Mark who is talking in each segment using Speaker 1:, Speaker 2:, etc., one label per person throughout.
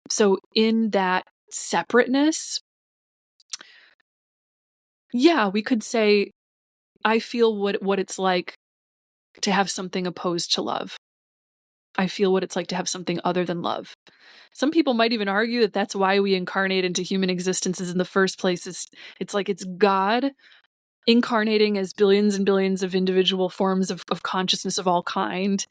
Speaker 1: So in that separateness, yeah, we could say I feel what it's like to have something opposed to love. I feel what it's like to have something other than love. Some people might even argue that that's why we incarnate into human existences in the first place. It's like it's God incarnating as billions and billions of individual forms of consciousness of all kind,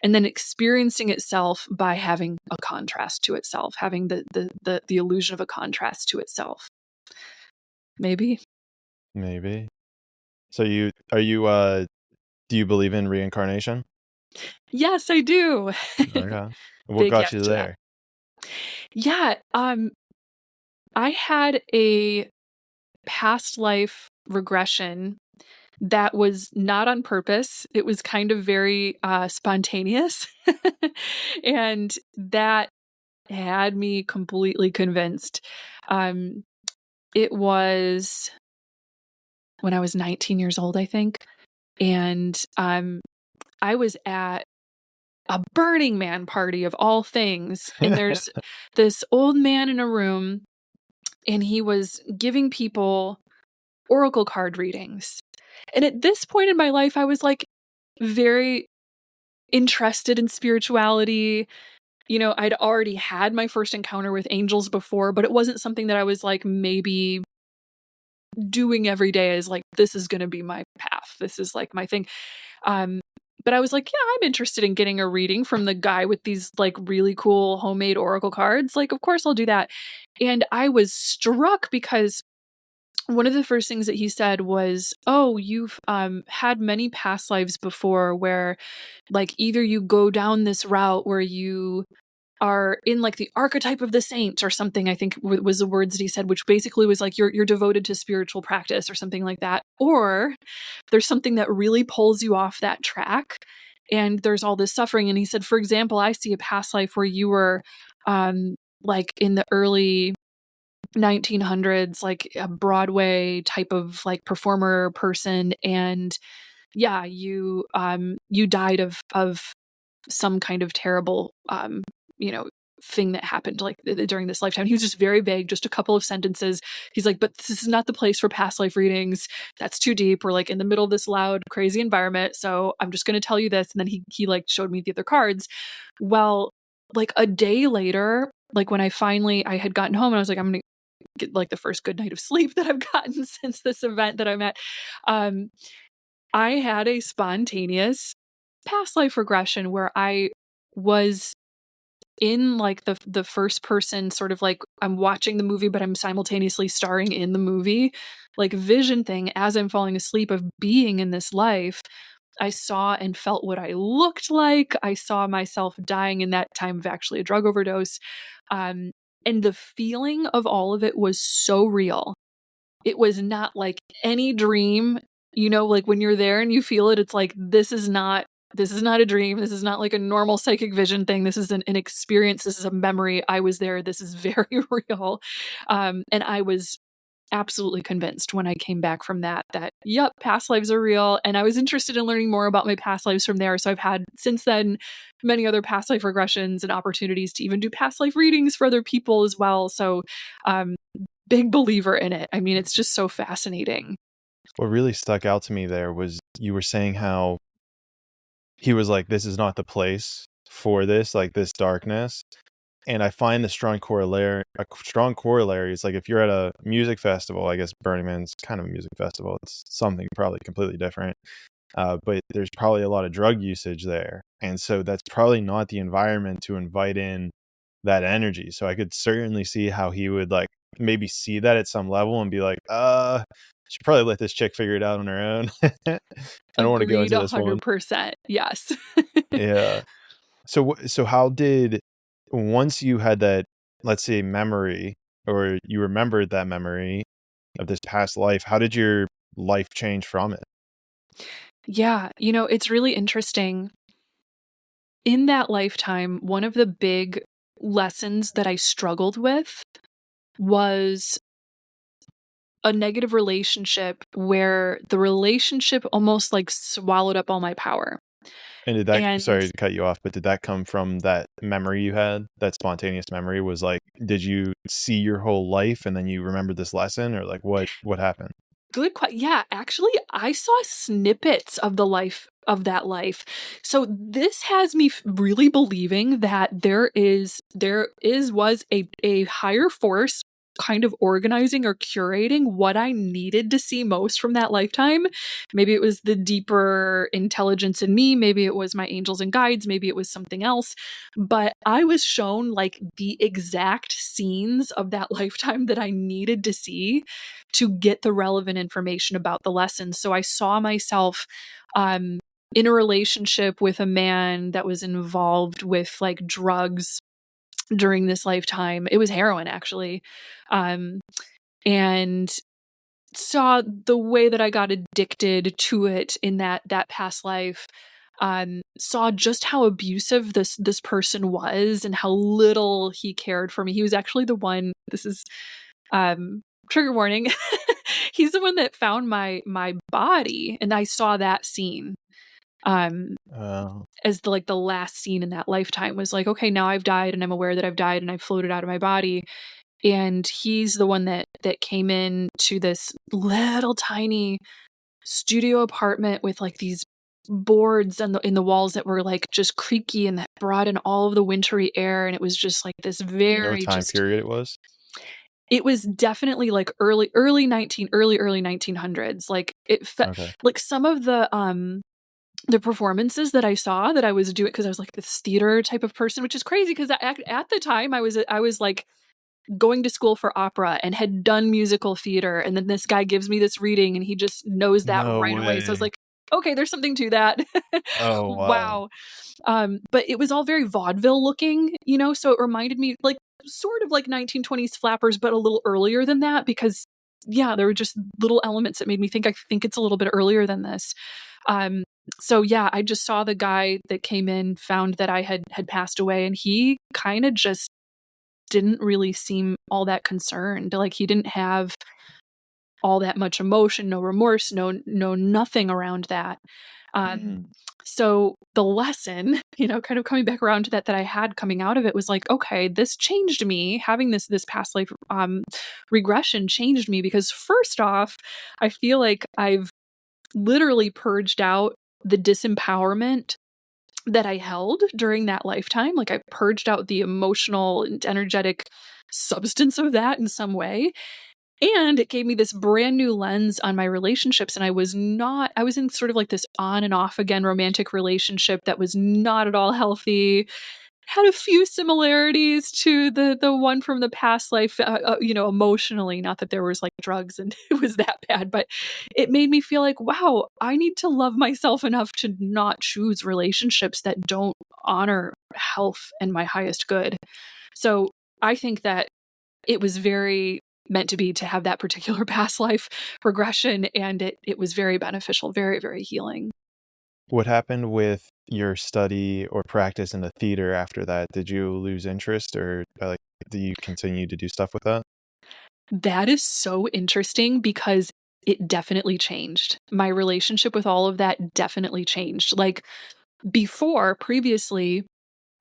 Speaker 1: and then experiencing itself by having a contrast to itself, having the illusion of a contrast to itself. Maybe.
Speaker 2: So do you believe in reincarnation?
Speaker 1: Yes, I do.
Speaker 2: Okay. What
Speaker 1: Big
Speaker 2: got
Speaker 1: yes
Speaker 2: you
Speaker 1: to that.
Speaker 2: there?
Speaker 1: Yeah, I had a past life regression that was not on purpose. It was kind of very spontaneous. And that had me completely convinced. It was when I was 19 years old, I think. And I was at a Burning Man party of all things. And there's this old man in a room, and he was giving people oracle card readings. And at this point in my life, I was like very interested in spirituality. You know, I'd already had my first encounter with angels before, but it wasn't something that I was like maybe doing every day as like, this is going to be my path. This is like my thing. Um, but I was like, yeah, I'm interested in getting a reading from the guy with these like really cool homemade oracle cards. Like, of course I'll do that. And I was struck because one of the first things that he said was, "Oh, you've had many past lives before where like either you go down this route where you are in like the archetype of the saint or something," I think was the words that he said, which basically was like you're devoted to spiritual practice or something like that, or there's something that really pulls you off that track and there's all this suffering. And he said, for example, I see a past life where you were like in the early 1900s, like a Broadway type of like performer person, and yeah, you died of some kind of terrible you know thing that happened like during this lifetime. He was just very vague, just a couple of sentences. He's like, but this is not the place for past life readings. That's too deep. We're like in the middle of this loud, crazy environment. So I'm just going to tell you this. And then he like showed me the other cards. Well, like a day later, like when I had gotten home and I was like, I'm going to get like the first good night of sleep that I've gotten since this event that I'm at. Um, I had a spontaneous past life regression where I was in like the first person sort of like I'm watching the movie but I'm simultaneously starring in the movie, like vision thing as I'm falling asleep of being in this life. I saw and felt what I looked like. I saw myself dying in that time of actually a drug overdose. Um, and the feeling of all of it was so real. It was not like any dream, you know, like when you're there and you feel it, it's like, this is not a dream. This is not like a normal psychic vision thing. This is an experience. This is a memory. I was there. This is very real. And I was absolutely convinced when I came back from that, yep, past lives are real. And I was interested in learning more about my past lives from there. So I've had since then many other past life regressions and opportunities to even do past life readings for other people as well. So, big believer in it. I mean, it's just so fascinating.
Speaker 2: What really stuck out to me there was you were saying how he was like, this is not the place for this, like this darkness. And I find a strong corollary is like if you're at a music festival, I guess Burning Man's kind of a music festival. It's something probably completely different. But there's probably a lot of drug usage there. And so that's probably not the environment to invite in that energy. So I could certainly see how he would like maybe see that at some level and be like, should probably let this chick figure it out on her own. I don't want to go
Speaker 1: Agreed
Speaker 2: into this one.
Speaker 1: 100%. Yes.
Speaker 2: Yeah. So how did, once you had that, let's say, memory, or you remembered that memory of this past life, how did your life change from it?
Speaker 1: Yeah, you know, it's really interesting. In that lifetime, one of the big lessons that I struggled with was a negative relationship where the relationship almost like swallowed up all my power.
Speaker 2: And did that,
Speaker 1: And
Speaker 2: sorry to cut you off, but did that come from that memory you had? That spontaneous memory was like, did you see your whole life and then you remembered this lesson, or like what happened?
Speaker 1: yeah, actually, I saw snippets of that life. So this has me really believing that was a higher force kind of organizing or curating what I needed to see most from that lifetime. Maybe it was the deeper intelligence in me, maybe it was my angels and guides, maybe it was something else, but I was shown like the exact scenes of that lifetime that I needed to see to get the relevant information about the lesson. So I saw myself in a relationship with a man that was involved with like drugs during this lifetime. It was heroin, actually. Um, and saw the way that I got addicted to it in that past life. Saw just how abusive this person was and how little he cared for me. He was actually the one. This is trigger warning. He's the one that found my body, and I saw that scene um
Speaker 2: Uh,
Speaker 1: as the last scene in that lifetime. Was like, okay, now I've died and I'm aware that I've died and I've floated out of my body. And he's the one that came in to this little tiny studio apartment with like these boards in the walls that were like just creaky and that brought in all of the wintry air. And it was just like this
Speaker 2: do you know what
Speaker 1: very
Speaker 2: time
Speaker 1: just,
Speaker 2: period it was?
Speaker 1: it was definitely like early 1900s. Like
Speaker 2: Okay.
Speaker 1: like some of the performances that I saw that I was doing, because I was like this theater type of person, which is crazy because at the time I was like going to school for opera and had done musical theater, and then this guy gives me this reading and he just knows that
Speaker 2: No
Speaker 1: right away. So I was
Speaker 2: way.
Speaker 1: like, okay, there's something to that.
Speaker 2: Oh, wow.
Speaker 1: Wow. But it was all very vaudeville looking, so it reminded me like sort of like 1920s flappers, but a little earlier than that, because yeah, there were just little elements that made me think I think it's a little bit earlier than this. Um, so yeah, I just saw the guy that came in, found that I had passed away, and he kind of just didn't really seem all that concerned. Like he didn't have all that much emotion, no remorse, no nothing around that. Um,
Speaker 2: Mm.
Speaker 1: so the lesson, kind of coming back around to that I had coming out of it was like, okay, this changed me. Having this past life regression changed me because first off, I feel like I've literally purged out the disempowerment that I held during that lifetime. Like I purged out the emotional and energetic substance of that in some way. And it gave me this brand new lens on my relationships. And I was in sort of like this on and off again romantic relationship that was not at all healthy. Had a few similarities to the one from the past life, emotionally. Not that there was like drugs and it was that bad, but it made me feel like, wow, I need to love myself enough to not choose relationships that don't honor health and my highest good. So I think that it was very meant to be to have that particular past life regression, and it was very beneficial, very, very healing.
Speaker 2: What happened with your study or practice in the theater after that? Did you lose interest, or like, do you continue to do stuff with that?
Speaker 1: That is so interesting because it definitely changed. My relationship with all of that definitely changed. Like previously,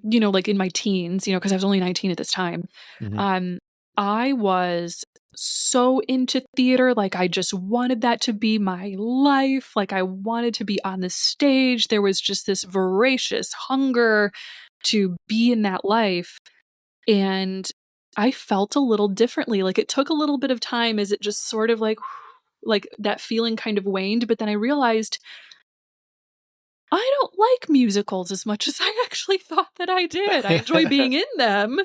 Speaker 1: like in my teens, because I was only 19 at this time,
Speaker 2: Hmm.
Speaker 1: um, I was so into theater. Like I just wanted that to be my life. Like I wanted to be on the stage. There was just this voracious hunger to be in that life. And I felt a little differently. Like it took a little bit of time as it just sort of like that feeling kind of waned. But then I realized I don't like musicals as much as I actually thought that I did. I enjoy being in them,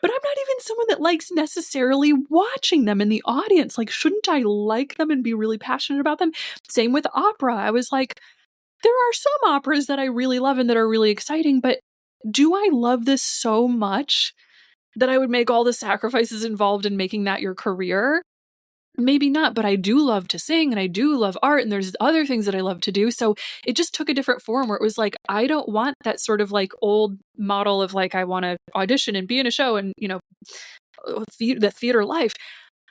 Speaker 1: but I'm not even someone that likes necessarily watching them in the audience. Like, shouldn't I like them and be really passionate about them? Same with opera. I was like, there are some operas that I really love and that are really exciting, but do I love this so much that I would make all the sacrifices involved in making that your career? Maybe not, but I do love to sing and I do love art and there's other things that I love to do. So it just took a different form where it was like, I don't want that sort of like old model of like, I want to audition and be in a show and, the theater life.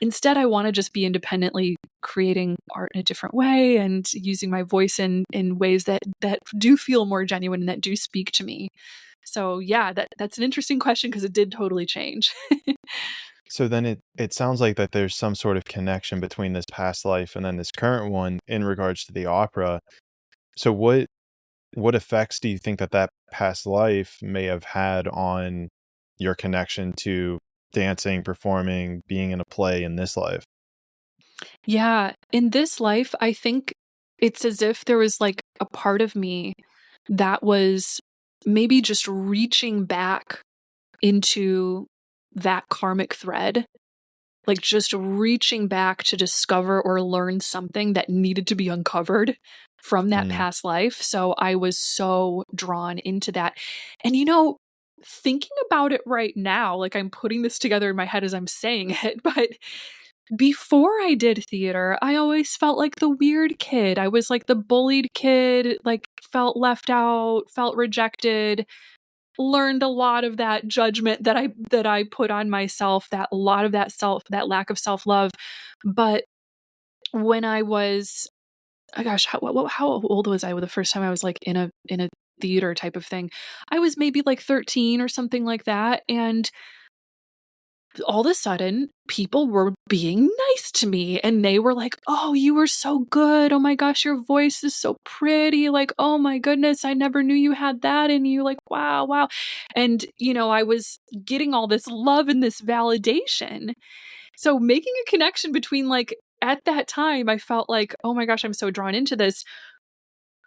Speaker 1: instead I want to just be independently creating art in a different way and using my voice in ways that do feel more genuine and that do speak to me. So yeah, that's an interesting question because it did totally change.
Speaker 2: So then it sounds like that there's some sort of connection between this past life and then this current one in regards to the opera. So what effects do you think that that past life may have had on your connection to dancing, performing, being in a play in this life?
Speaker 1: Yeah, in this life, I think it's as if there was like a part of me that was maybe just reaching back into that karmic thread, like just reaching back to discover or learn something that needed to be uncovered from that
Speaker 2: Mm.
Speaker 1: past life. So I was so drawn into that. And thinking about it right now, like I'm putting this together in my head as I'm saying it, but before I did theater, I always felt like the weird kid. I was like the bullied kid, like felt left out, felt rejected, learned a lot of that judgment that I put on myself, that a lot of that lack of self-love. But when I was oh gosh, how old was I the first time I was like in a theater type of thing? I was maybe like 13 or something like that, and all of a sudden people were being nice to me and they were like, "Oh, you were so good. Oh my gosh, your voice is so pretty. Like, oh my goodness, I never knew you had that in you. Like, wow, wow." And I was getting all this love and this validation. So making a connection between like at that time I felt like, "Oh my gosh, I'm so drawn into this."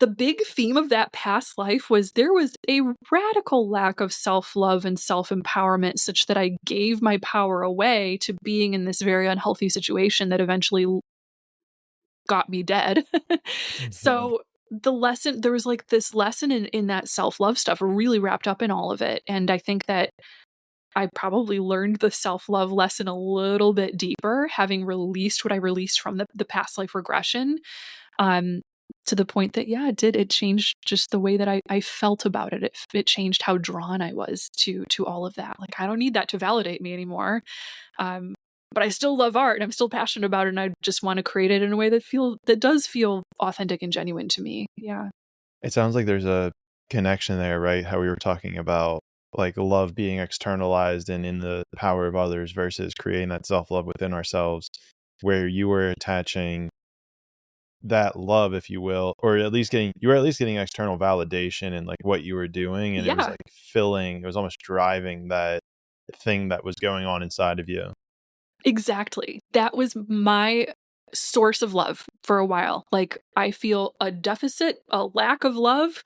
Speaker 1: The big theme of that past life was there was a radical lack of self-love and self-empowerment such that I gave my power away to being in this very unhealthy situation that eventually got me dead.
Speaker 2: Mhm.
Speaker 1: So there was like this lesson in that self-love stuff really wrapped up in all of it. And I think that I probably learned the self-love lesson a little bit deeper, having released what I released from the past life regression. Um, to the point that, yeah, it changed just the way that I felt about it. It changed how drawn I was to all of that. Like, I don't need that to validate me anymore. Um, but I still love art and I'm still passionate about it, and I just want to create it in a way that does feel authentic and genuine to me. Yeah.
Speaker 2: It sounds like there's a connection there, right? How we were talking about like love being externalized and in the power of others versus creating that self-love within ourselves, where you were attaching that love, if you will, or at least you were at least getting external validation in like what you were doing, and it was
Speaker 1: Yeah.
Speaker 2: like filling, it was almost driving that thing that was going on inside of you.
Speaker 1: Exactly. That was my source of love for a while. Like, I feel a deficit, a lack of love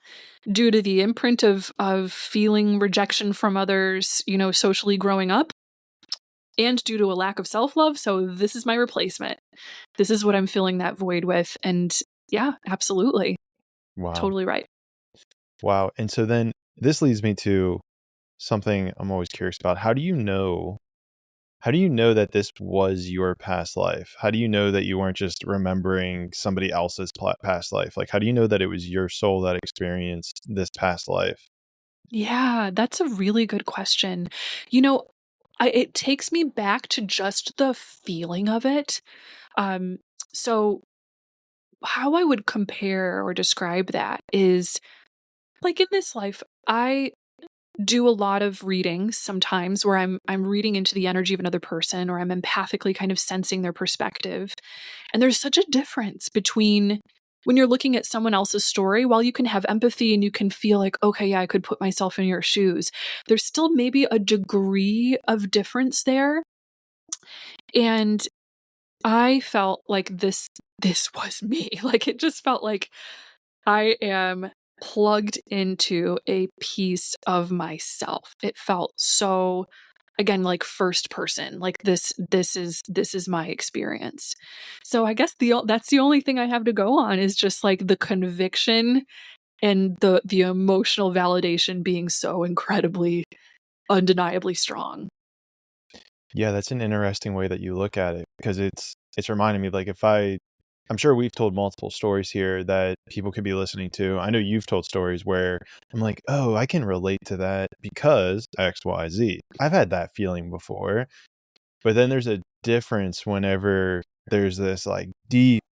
Speaker 1: due to the imprint of feeling rejection from others, socially growing up, and due to a lack of self-love. So this is my replacement. This is what I'm filling that void with. And yeah, absolutely.
Speaker 2: Wow.
Speaker 1: Totally right.
Speaker 2: Wow. And so then this leads me to something I'm always curious about. How do you know that this was your past life? How do you know that you weren't just remembering somebody else's past life? Like, how do you know that it was your soul that experienced this past life?
Speaker 1: Yeah, that's a really good question. You know, it takes me back to just the feeling of it. Um, so how I would compare or describe that is like in this life, I do a lot of readings sometimes where I'm reading into the energy of another person, or I'm empathically kind of sensing their perspective. And there's such a difference between when you're looking at someone else's story, while you can have empathy and you can feel like, okay, yeah, I could put myself in your shoes, there's still maybe a degree of difference there. And I felt like this was me. Like, it just felt like I am plugged into a piece of myself. It felt so, again, like first person, like this is my experience. So I guess that's the only thing I have to go on is just like the conviction and the emotional validation being so incredibly undeniably strong.
Speaker 2: Yeah, that's an interesting way that you look at it, because it's reminding me, like, I'm sure we've told multiple stories here that people could be listening to. I know you've told stories where I'm like, "Oh, I can relate to that because X, Y, Z. I've had that feeling before." But then there's a difference whenever there's this like deep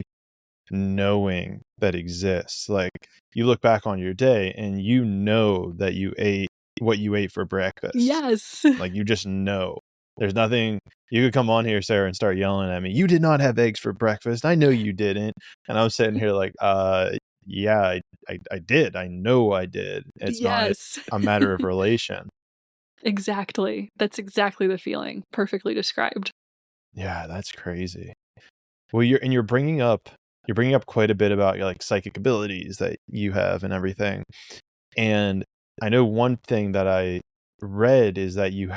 Speaker 2: knowing that exists. Like you look back on your day and you know that you ate what you ate for breakfast.
Speaker 1: Yes.
Speaker 2: Like you just know. There's nothing you could come on here, Sarah, and start yelling at me. You did not have eggs for breakfast. I know you didn't. And I'm sitting here like, yeah, I did. I know I did. It's not
Speaker 1: Yes.
Speaker 2: a matter of relation.
Speaker 1: Exactly. That's exactly the feeling. Perfectly described.
Speaker 2: Yeah, that's crazy. Well, you're bringing up quite a bit about your like psychic abilities that you have and everything. And I know one thing that I read is that you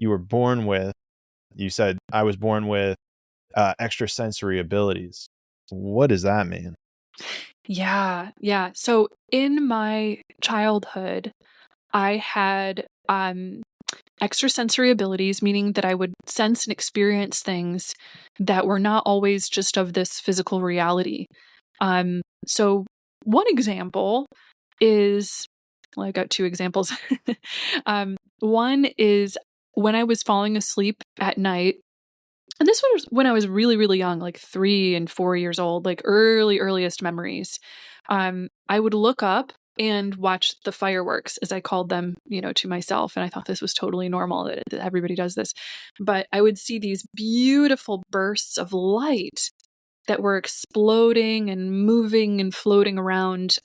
Speaker 2: were born with, you said I was born with extrasensory abilities. What does that mean?
Speaker 1: Yeah. Yeah. So in my childhood, I had extrasensory abilities, meaning that I would sense and experience things that were not always just of this physical reality. So one example is, well, I've got two examples. One is when I was falling asleep at night, and this was when I was really, really young, like 3 and 4 years old, like earliest memories. I would look up and watch the fireworks, as I called them, to myself. And I thought this was totally normal that everybody does this. But I would see these beautiful bursts of light that were exploding and moving and floating around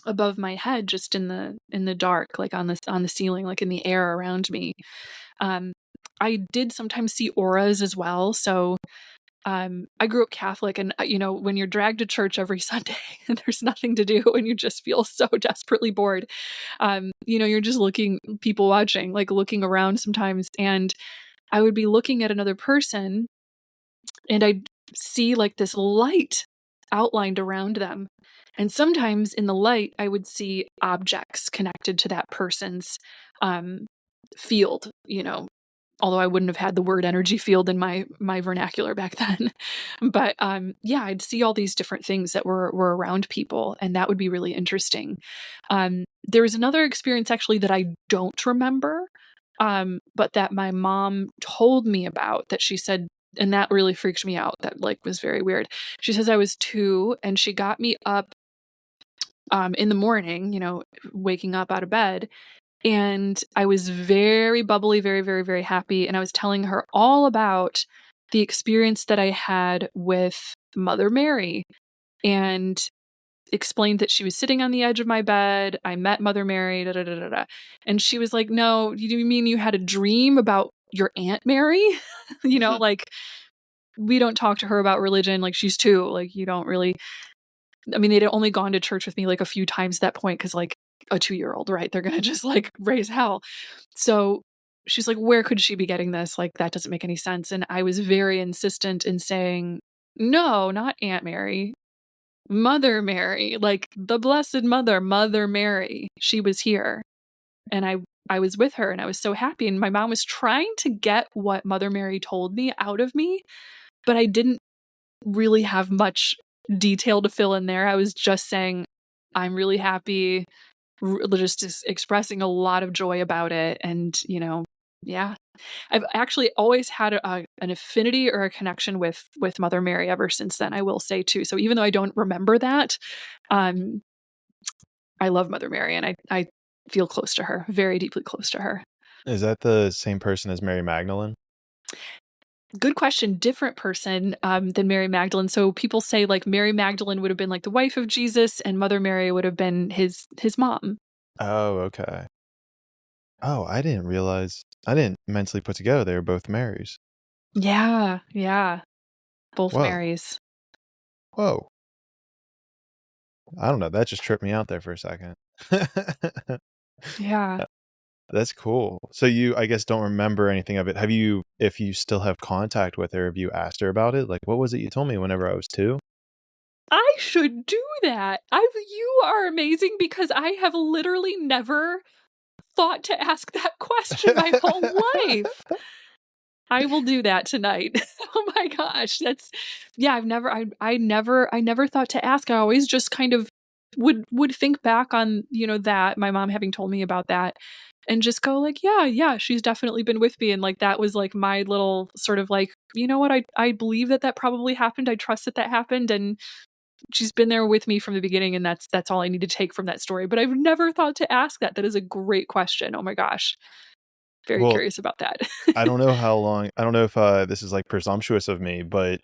Speaker 1: above my head, just in the dark, like on the ceiling, like in the air around me. Um, I did sometimes see auras as well. So I grew up Catholic, and when you're dragged to church every Sunday and there's nothing to do and you just feel so desperately bored, you're just people watching, like looking around sometimes. And I would be looking at another person and I'd see like this light outlined around them. And sometimes in the light, I would see objects connected to that person's field, although I wouldn't have had the word energy field in my vernacular back then. But yeah, I'd see all these different things that were around people, and that would be really interesting. There was another experience actually that I don't remember, but that my mom told me about, that she said, and that really freaked me out. That like was very weird. She says I was 2 and she got me up in the morning, waking up out of bed, and I was very bubbly, very, very, very happy. And I was telling her all about the experience that I had with Mother Mary, and explained that she was sitting on the edge of my bed. I met Mother Mary, da da da da da. And she was like, "No, you mean you had a dream about your Aunt Mary?" Like, we don't talk to her about religion. Like, she's 2. Like, you don't really. I mean, they'd only gone to church with me like a few times at that point, because like a 2-year-old, right? They're gonna just like raise hell. So she's like, "Where could she be getting this? Like, that doesn't make any sense." And I was very insistent in saying, "No, not Aunt Mary. Mother Mary, like the Blessed Mother, Mother Mary. She was here." And I was with her and I was so happy. And my mom was trying to get what Mother Mary told me out of me, but I didn't really have much detail to fill in there. I was just saying, "I'm really happy," just expressing a lot of joy about it. And, yeah. I've actually always had an affinity or a connection with Mother Mary ever since then, I will say too. So even though I don't remember that, um, I love Mother Mary, and I feel close to her, very deeply close to her.
Speaker 2: Is that the same person as Mary Magdalene?
Speaker 1: Good question. Different person than Mary Magdalene. So people say like Mary Magdalene would have been like the wife of Jesus, and Mother Mary would have been his mom.
Speaker 2: Oh, okay. Oh, I didn't realize. I didn't mentally put together they were both Marys.
Speaker 1: Yeah, yeah. Both
Speaker 2: Whoa.
Speaker 1: Marys.
Speaker 2: Whoa. I don't know. That just tripped me out there for a second.
Speaker 1: Yeah.
Speaker 2: That's cool. So you, I guess, don't remember anything of it. If you still have contact with her, have you asked her about it? Like, what was it you told me whenever I was 2?
Speaker 1: I should do that. You are amazing, because I have literally never thought to ask that question my whole life. I will do that tonight. Oh my gosh. I never thought to ask. I always just kind of would think back on, that my mom having told me about that and just go like, yeah, she's definitely been with me. And like, that was like my little sort of like, you know what? I believe that probably happened. I trust that happened. And she's been there with me from the beginning. And that's all I need to take from that story. But I've never thought to ask that. That is a great question. Oh my gosh. Very
Speaker 2: Well,
Speaker 1: curious about that.
Speaker 2: I don't know if this is like presumptuous of me, but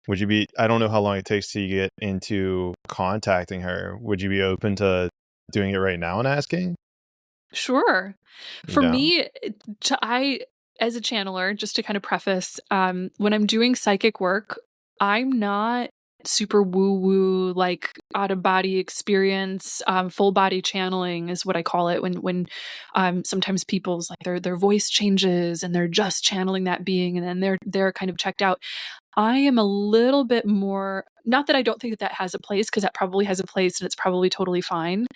Speaker 2: I don't know how long it takes to get into contacting her. Would you be open to doing it right now and asking?
Speaker 1: Sure.
Speaker 2: You
Speaker 1: For
Speaker 2: down?
Speaker 1: me, as a channeler, just to kind of preface, when I'm doing psychic work, I'm not super woo woo, like out of body experience. Full body channeling is what I call it. When sometimes people's like their voice changes and they're just channeling that being, and then they're kind of checked out. I am a little bit more, not that I don't think that has a place, because that probably has a place and it's probably totally fine,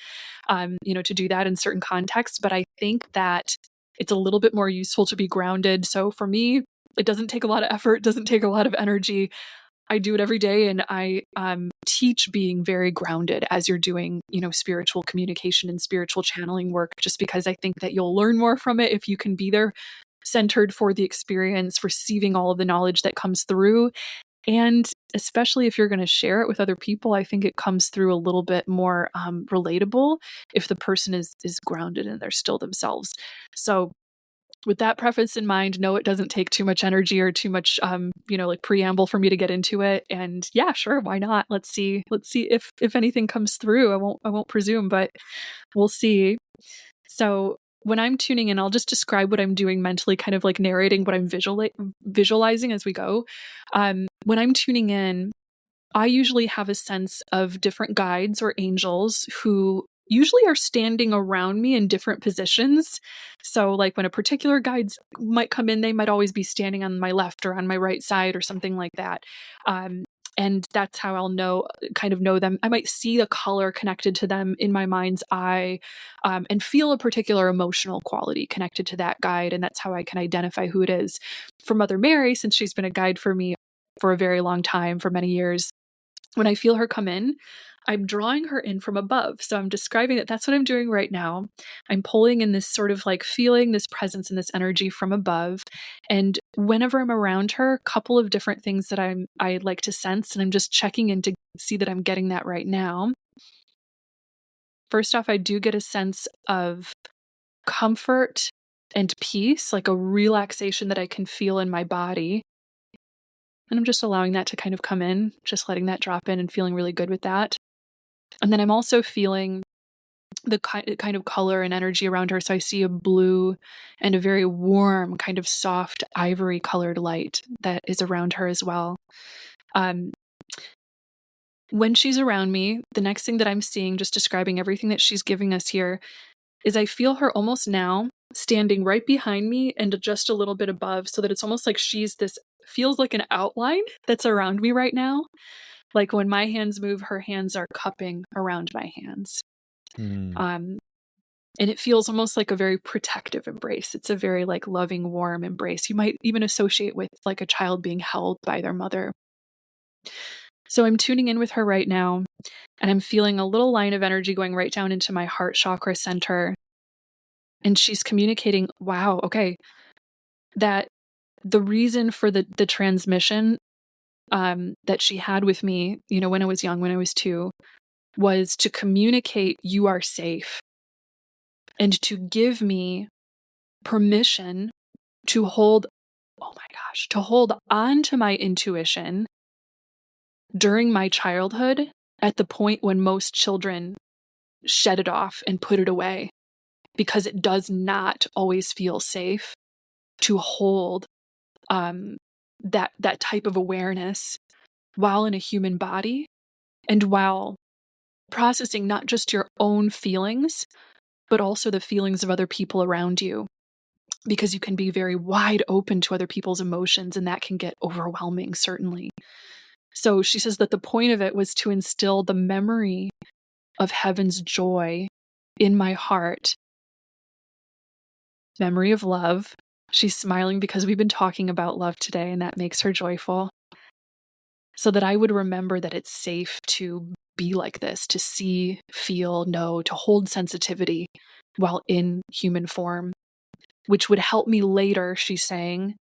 Speaker 1: to do that in certain contexts. But I think that it's a little bit more useful to be grounded. So for me, it doesn't take a lot of effort, doesn't take a lot of energy. I do it every day, and I teach being very grounded as you're doing, spiritual communication and spiritual channeling work, just because I think that you'll learn more from it if you can be there centered for the experience, receiving all of the knowledge that comes through. And especially if you're going to share it with other people, I think it comes through a little bit more relatable if the person is grounded and they're still themselves. So with that preface in mind, no, it doesn't take too much energy or too much, like preamble for me to get into it. And yeah, sure, why not? Let's see if anything comes through. I won't presume, but we'll see. So when I'm tuning in, I'll just describe what I'm doing mentally, kind of like narrating what I'm visualizing as we go. When I'm tuning in, I usually have a sense of different guides or angels who usually are standing around me in different positions. So like when a particular guide might come in, they might always be standing on my left or on my right side or something like that. Um, and that's how I'll kind of know them. I might see a color connected to them in my mind's eye, and feel a particular emotional quality connected to that guide. And that's how I can identify who it is. For Mother Mary, since she's been a guide for me for a very long time, for many years, when I feel her come in, I'm drawing her in from above. So I'm describing that that's what I'm doing right now. I'm pulling in this sort of like feeling this presence and this energy from above. And whenever I'm around her, a couple of different things that I like to sense, and I'm just checking in to see that I'm getting that right now. First off, I do get a sense of comfort and peace, like a relaxation that I can feel in my body. And I'm just allowing that to kind of come in, just letting that drop in and feeling really good with that. And then I'm also feeling the kind of color and energy around her. So I see a blue and a very warm, kind of soft ivory colored light that is around her as well. When she's around me, the next thing that I'm seeing, just describing everything that she's giving us here, is I feel her almost now standing right behind me and just a little bit above, so that it's almost like feels like an outline that's around me right now. Like when my hands move, her hands are cupping around my hands.
Speaker 2: Mm.
Speaker 1: Um, and it feels almost like a very protective embrace. It's a very like loving, warm embrace. You might even associate with like a child being held by their mother. So I'm tuning in with her right now, and I'm feeling a little line of energy going right down into my heart chakra center. And she's communicating, wow, okay, that the reason for the transmission that she had with me, when I was young, when I was 2, was to communicate, you are safe, and to give me permission to hold, oh my gosh, to hold on to my intuition during my childhood at the point when most children shed it off and put it away, because it does not always feel safe to hold that type of awareness while in a human body, and while processing not just your own feelings, but also the feelings of other people around you, because you can be very wide open to other people's emotions, and that can get overwhelming, certainly. So she says that the point of it was to instill the memory of heaven's joy in my heart, memory of love. She's smiling because we've been talking about love today, and that makes her joyful. So that I would remember that it's safe to be like this, to see, feel, know, to hold sensitivity while in human form, which would help me later, she's saying,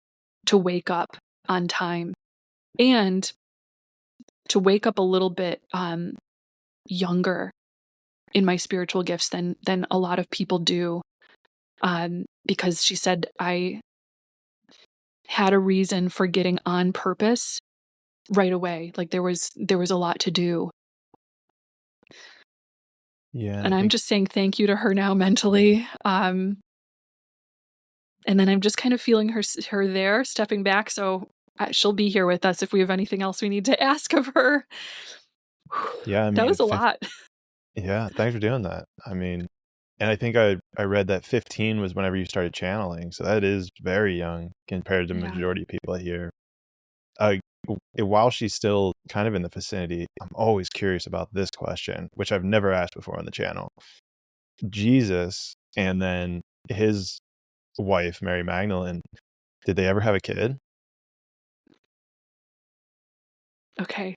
Speaker 1: to wake up on time and to wake up a little bit younger in my spiritual gifts than a lot of people do. Because she said I had a reason for getting on purpose right away. Like there was a lot to do.
Speaker 2: Yeah, and
Speaker 1: And
Speaker 2: I
Speaker 1: I'm
Speaker 2: think
Speaker 1: just saying thank you to her now mentally. And then I'm just kind of feeling her there, stepping back. So she'll be here with us if we have anything else we need to ask of her.
Speaker 2: yeah, I
Speaker 1: That
Speaker 2: mean,
Speaker 1: was a lot.
Speaker 2: yeah, thanks for doing that. I mean, and I think I read that 15 was whenever you started channeling, so that is very young compared to the
Speaker 1: Yeah.
Speaker 2: majority of people here. Uh, while she's still kind of in the vicinity, I'm always curious about this question, which I've never asked before on the channel. Jesus and then his wife, Mary Magdalene, did they ever have a kid?
Speaker 1: Okay.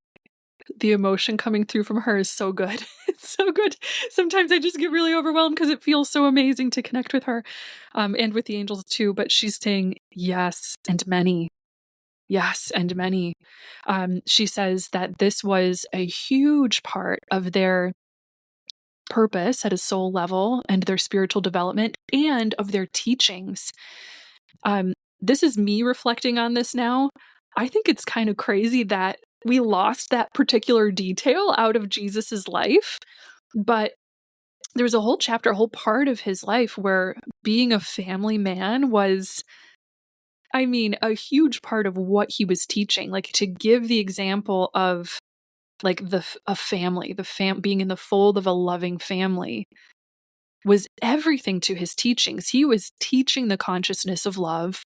Speaker 1: The emotion coming through from her is so good. It's so good. Sometimes I just get really overwhelmed because it feels so amazing to connect with her, and with the angels too. But she's saying yes and many. Yes, and many. She says that this was a huge part of their purpose at a soul level and their spiritual development and of their teachings. This is me reflecting on this now. I think it's kind of crazy that we lost that particular detail out of Jesus's life, but there was a whole chapter, a whole part of his life where being a family man was, I mean, a huge part of what he was teaching. Like, to give the example of like a family, being in the fold of a loving family was everything to his teachings. He was teaching the consciousness of love,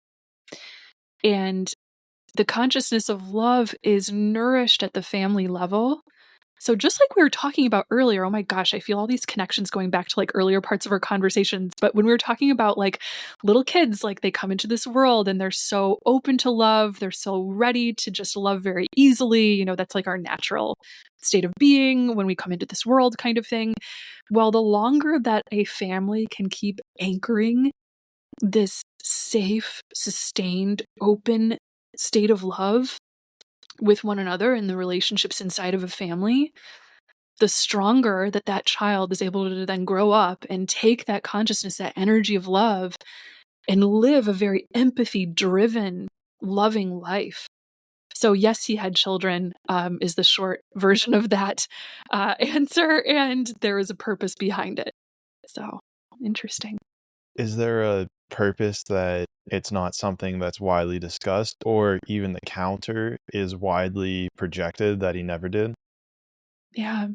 Speaker 1: and the consciousness of love is nourished at the family level. So just like we were talking about earlier, oh my gosh, I feel all these connections going back to like earlier parts of our conversations. But when we were talking about like little kids, like they come into this world and they're so open to love, they're so ready to just love very easily. You know, that's like our natural state of being when we come into this world, kind of thing. Well, the longer that a family can keep anchoring this safe, sustained, open state of love with one another and the relationships inside of a family, the stronger that that child is able to then grow up and take that consciousness, that energy of love, and live a very empathy-driven, loving life. So yes, he had children, is the short version of that answer, and there is a purpose behind it. So interesting.
Speaker 2: Is there a purpose that it's not something that's widely discussed, or even the counter is widely projected that he never did?
Speaker 1: Yeah.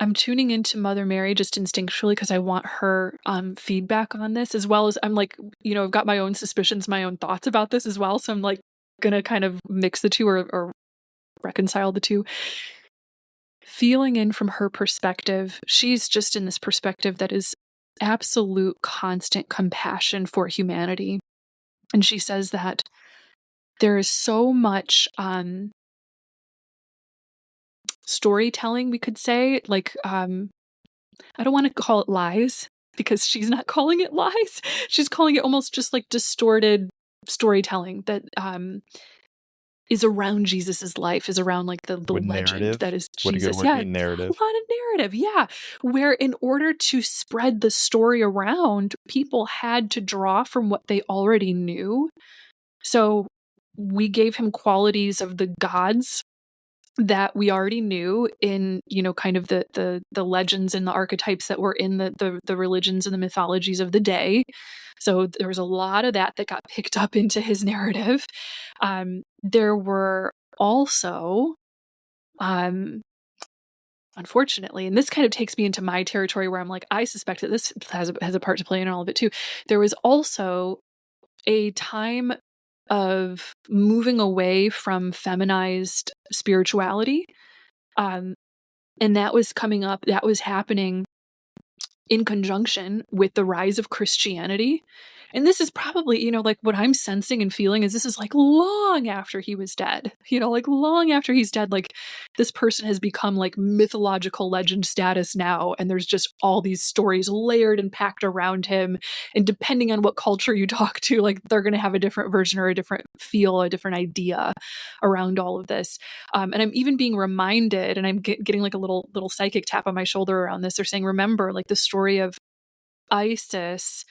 Speaker 1: I'm tuning into Mother Mary just instinctually because I want her feedback on this, as well as I'm like, you know, I've got my own suspicions, my own thoughts about this as well. So I'm like gonna kind of mix the two, or reconcile the two. Feeling in from her perspective, she's just in this perspective that is absolute constant compassion for humanity. And she says that there is so much storytelling, we could say, like I don't want to call it lies because she's not calling it lies. She's calling it almost just like distorted storytelling that is around Jesus's life, is around like the
Speaker 2: With
Speaker 1: legend
Speaker 2: narrative?
Speaker 1: that is
Speaker 2: Would a good
Speaker 1: Jesus.
Speaker 2: word
Speaker 1: Yeah,
Speaker 2: be
Speaker 1: a
Speaker 2: narrative?
Speaker 1: lot of narrative. Yeah, where in order to spread the story around, people had to draw from what they already knew. So we gave him qualities of the gods that we already knew in, you know, kind of the legends and the archetypes that were in the religions and the mythologies of the day. So there was a lot of that got picked up into his narrative. There were also, unfortunately, and this kind of takes me into my territory where I'm like, I suspect that this has a part to play in all of it too. There was also a time of moving away from feminized spirituality. Um, and that was coming up, that was happening in conjunction with the rise of Christianity. And this is probably, like what I'm sensing and feeling is this is like long after he was dead, like long after he's dead, like this person has become like mythological legend status now. And there's just all these stories layered and packed around him. And depending on what culture you talk to, like they're going to have a different version or a different feel, a different idea around all of this. And I'm even being reminded, and I'm getting like a little psychic tap on my shoulder around this. They're saying, remember, like the story of Isis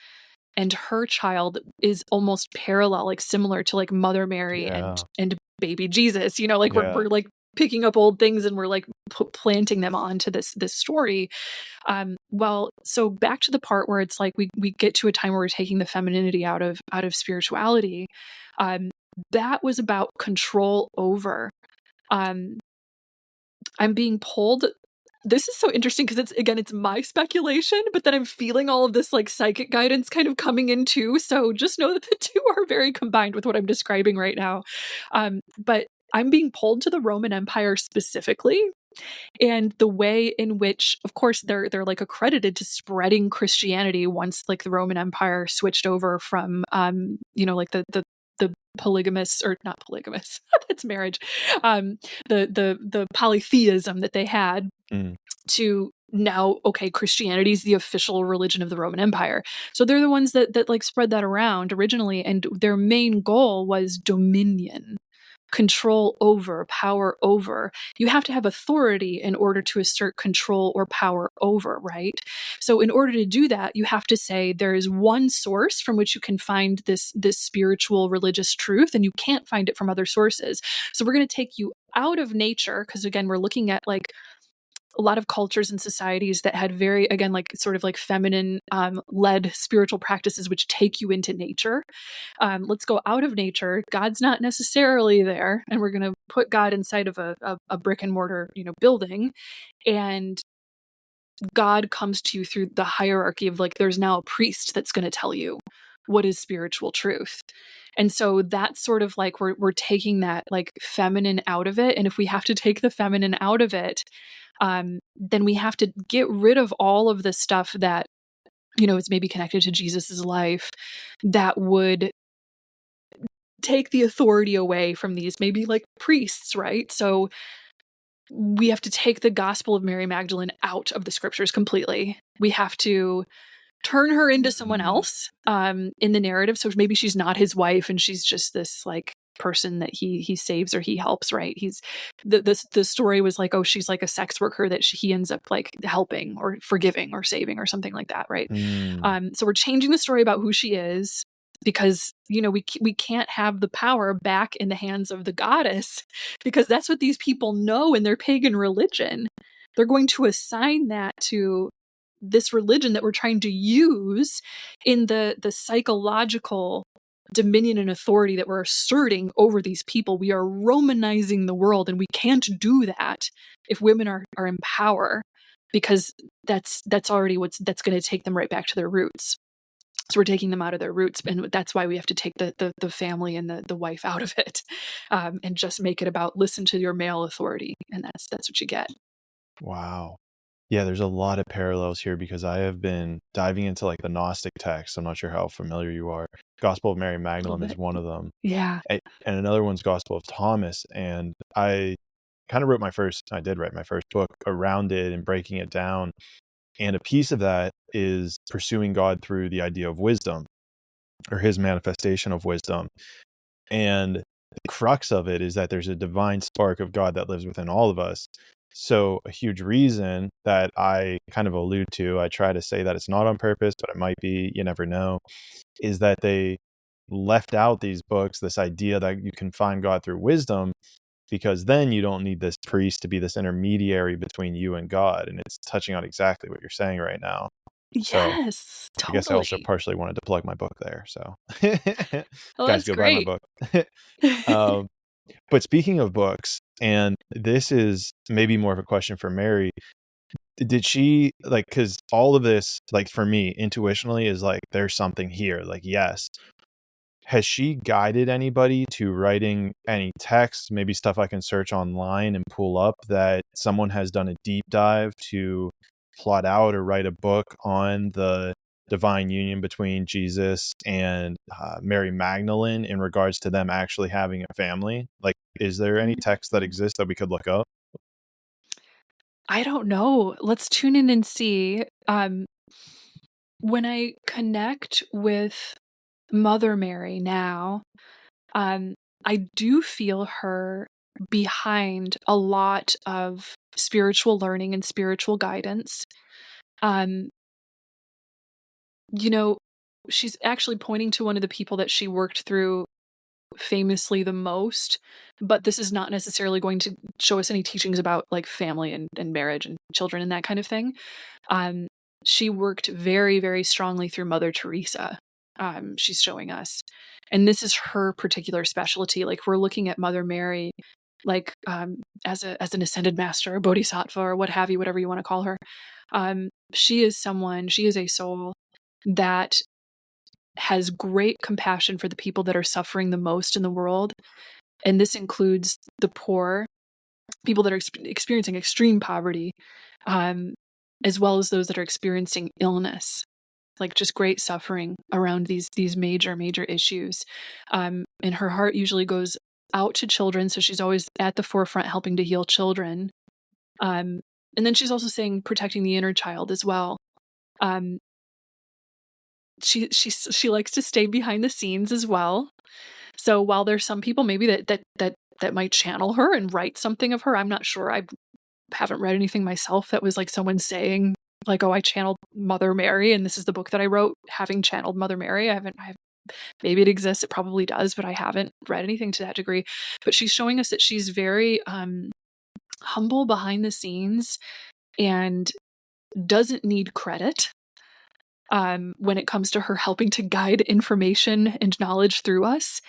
Speaker 1: and her child is almost parallel, like similar to like Mother Mary and baby Jesus. Like we're like picking up old things and we're like planting them onto this story. Well, so back to the part where it's like we get to a time where we're taking the femininity out of spirituality. That was about control over. I'm being pulled. This is so interesting because it's my speculation, but then I'm feeling all of this like psychic guidance kind of coming in too. So just know that the two are very combined with what I'm describing right now. But I'm being pulled to the Roman Empire specifically, and the way in which, of course, they're like accredited to spreading Christianity once like the Roman Empire switched over from like the polygamous, or not polygamous, that's marriage, the polytheism that they had to now, okay, Christianity is the official religion of the Roman Empire. So they're the ones that like spread that around originally, and their main goal was dominion. Control over, power over. You have to have authority in order to assert control or power over, right? So in order to do that, you have to say there is one source from which you can find this spiritual religious truth, and you can't find it from other sources. So we're going to take you out of nature, because again, we're looking at like a lot of cultures and societies that had very, again, like sort of like feminine led spiritual practices, which take you into nature. Let's go out of nature. God's not necessarily there. And we're going to put God inside of a brick and mortar, building. And God comes to you through the hierarchy of like, there's now a priest that's going to tell you what is spiritual truth. And so that's sort of like we're taking that like feminine out of it. And if we have to take the feminine out of it, then we have to get rid of all of the stuff that, is maybe connected to Jesus's life that would take the authority away from these maybe like priests, right? So we have to take the Gospel of Mary Magdalene out of the scriptures completely. We have to turn her into someone else in the narrative. So maybe she's not his wife and she's just this like person that he saves or he helps, right? He's the story was like, oh, she's like a sex worker that he ends up like helping or forgiving or saving or something like that, right? So we're changing the story about who she is, because we can't have the power back in the hands of the goddess, because that's what these people know in their pagan religion. They're going to assign that to this religion that we're trying to use in the psychological dominion and authority that we're asserting over these people. We are Romanizing the world, and we can't do that if women are in power, because that's already that's going to take them right back to their roots. So we're taking them out of their roots, and that's why we have to take the family and the wife out of it, and just make it about listen to your male authority, and that's what you get.
Speaker 2: Wow. Yeah, there's a lot of parallels here, because I have been diving into like the Gnostic texts. I'm not sure how familiar you are. Gospel of Mary Magdalene is one of them.
Speaker 1: Yeah.
Speaker 2: And another one's Gospel of Thomas. And I kind of did write my first book around it and breaking it down. And a piece of that is pursuing God through the idea of wisdom, or his manifestation of wisdom. And the crux of it is that there's a divine spark of God that lives within all of us. So a huge reason that I kind of allude to, I try to say that it's not on purpose, but it might be, you never know, is that they left out these books, this idea that you can find God through wisdom, because then you don't need this priest to be this intermediary between you and God. And it's touching on exactly what you're saying right now.
Speaker 1: Yes,
Speaker 2: so I guess I also
Speaker 1: totally.
Speaker 2: partially wanted to plug my book there. So
Speaker 1: Oh,
Speaker 2: guys,
Speaker 1: that's
Speaker 2: go buy my
Speaker 1: great.
Speaker 2: book. But speaking of books, and this is maybe more of a question for Mary, did she like, because all of this, like for me, intuitionally is like, there's something here, like, yes. Has she guided anybody to writing any text, maybe stuff I can search online and pull up, that someone has done a deep dive to plot out or write a book on the divine union between Jesus and Mary Magdalene in regards to them actually having a family? Like, is there any text that exists that we could look up?
Speaker 1: I don't know. Let's tune in and see. When I connect with Mother Mary now, um, I do feel her behind a lot of spiritual learning and spiritual guidance. Um, you know, she's actually pointing to one of the people that she worked through famously the most, but this is not necessarily going to show us any teachings about like family and marriage and children and that kind of thing. Um, she worked very, very strongly through Mother Teresa. She's showing us, and this is her particular specialty. Like we're looking at Mother Mary, like as an ascended master, a bodhisattva, or what have you, whatever you want to call her. She is someone. She is a soul that has great compassion for the people that are suffering the most in the world, and this includes the poor, people that are experiencing extreme poverty, um, as well as those that are experiencing illness, like just great suffering around these major issues. And her heart usually goes out to children, so she's always at the forefront helping to heal children. And then she's also saying protecting the inner child as well. Um, she likes to stay behind the scenes as well. So while there's some people maybe that might channel her and write something of her, I'm not sure. I haven't read anything myself that was like someone saying like, "Oh, I channeled Mother Mary, and this is the book that I wrote, having channeled Mother Mary." Maybe it exists. It probably does, but I haven't read anything to that degree. But she's showing us that she's very humble behind the scenes and doesn't need credit when it comes to her helping to guide information and knowledge through us.